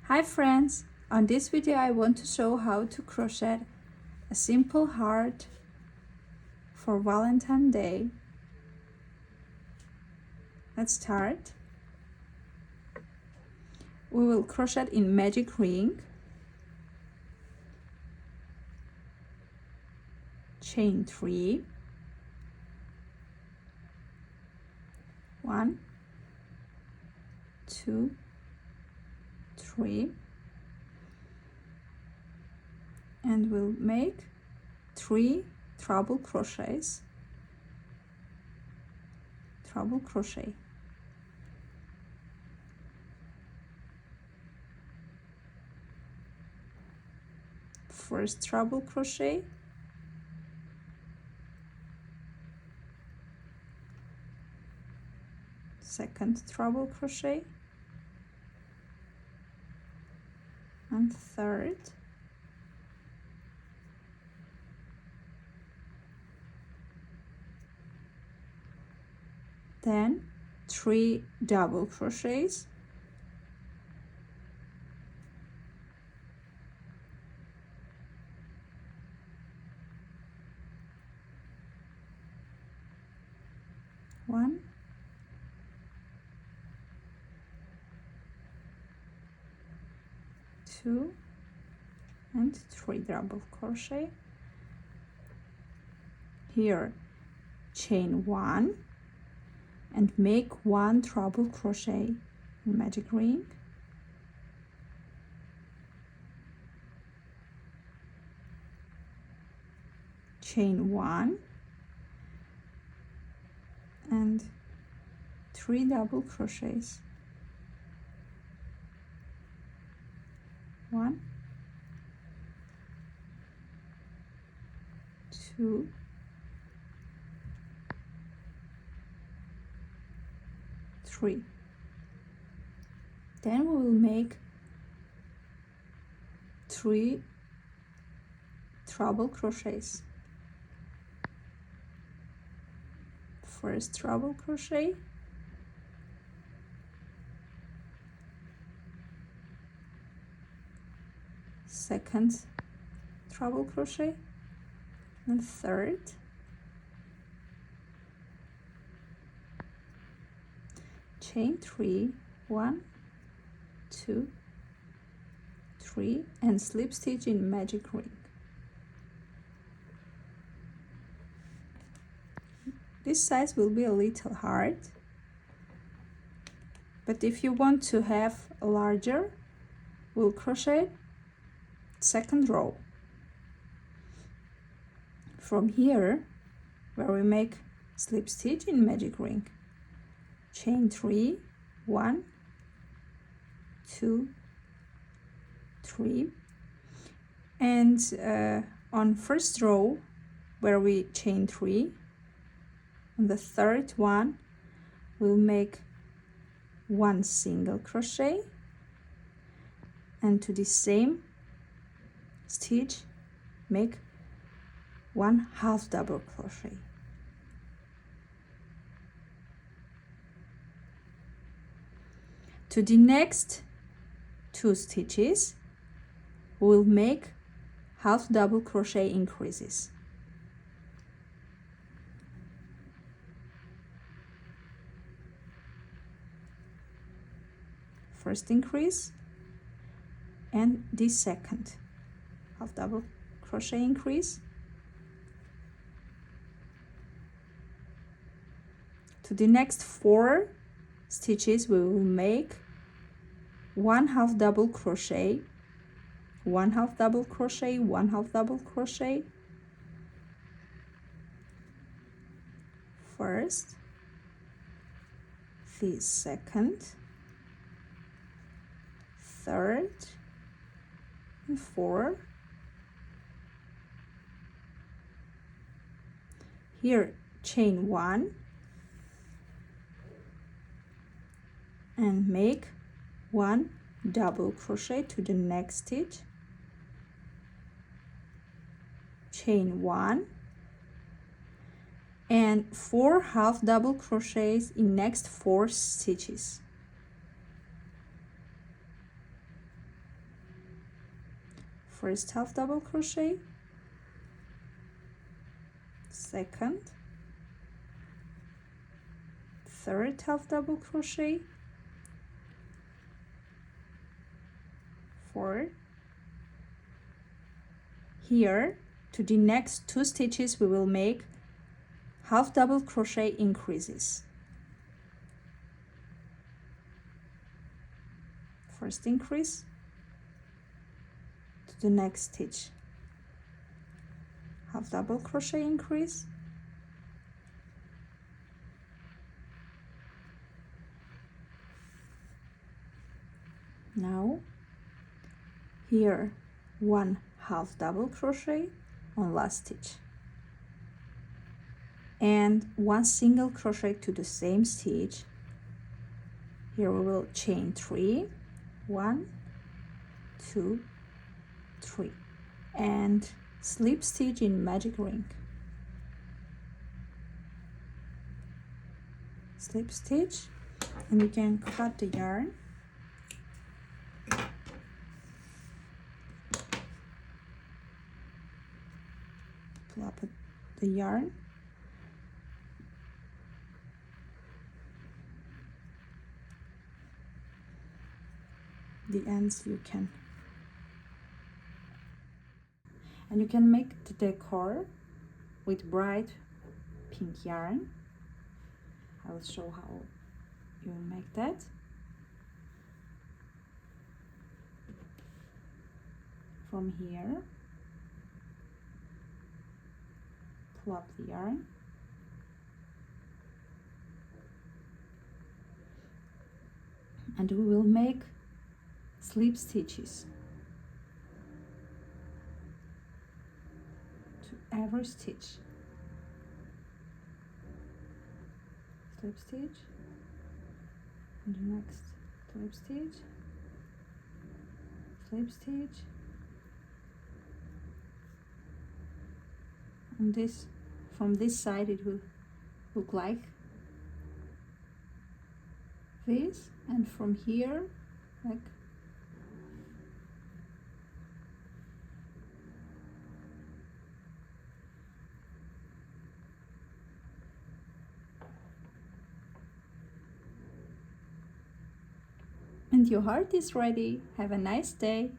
Hi friends! On this video I want to show how to crochet a simple heart for Valentine's Day. Let's start. We will crochet in magic ring, chain 3, 1, 2, 3, and we'll make 3 treble crochets, treble crochet. First treble crochet, second treble crochet, and third, then 3 double crochets, one, two, and 3 double crochet. Here chain 1 and make 1 treble crochet in magic ring, chain 1 and 3 double crochets, 1, 2, 3. Then we will make 3 treble crochets. First treble crochet, second treble crochet, and third, chain 3, 1, 2, 3, and slip stitch in magic ring. This size will be a little hard, but if you want to have a larger, we'll crochet second row. From here, where we make slip stitch in magic ring, chain 3, 1, 2, 3, and on first row where we chain 3, on the third one we'll make 1 single crochet, and to the same stitch make 1 half double crochet. To the next 2 stitches we'll make half double crochet increases. First increase and the second half double crochet increase. To the next 4 stitches we will make 1 half double crochet, 1 half double crochet, 1 half double crochet, first, the second, third, and 4. Here chain 1 and make 1 double crochet to the next stitch, chain 1 and 4 half double crochets in next 4 stitches. first half double crochet, second, third half double crochet, fourth. Here to the next 2 stitches we will make half double crochet increases. First increase to the next stitch, half double crochet increase, now here 1 half double crochet on last stitch and 1 single crochet to the same stitch. Here we will chain 3, 1, 2, 3, and slip stitch in magic ring. Slip stitch, and you can cut the yarn. Pull up the yarn. The ends you can, and you can make the decor with bright pink yarn. I will show how you make that. From here, pull up the yarn, and we will make slip stitches to every stitch. Slip stitch, and the next slip stitch, slip stitch, and this, from this side it will look like this, and from here like and your heart is ready. Have a nice day.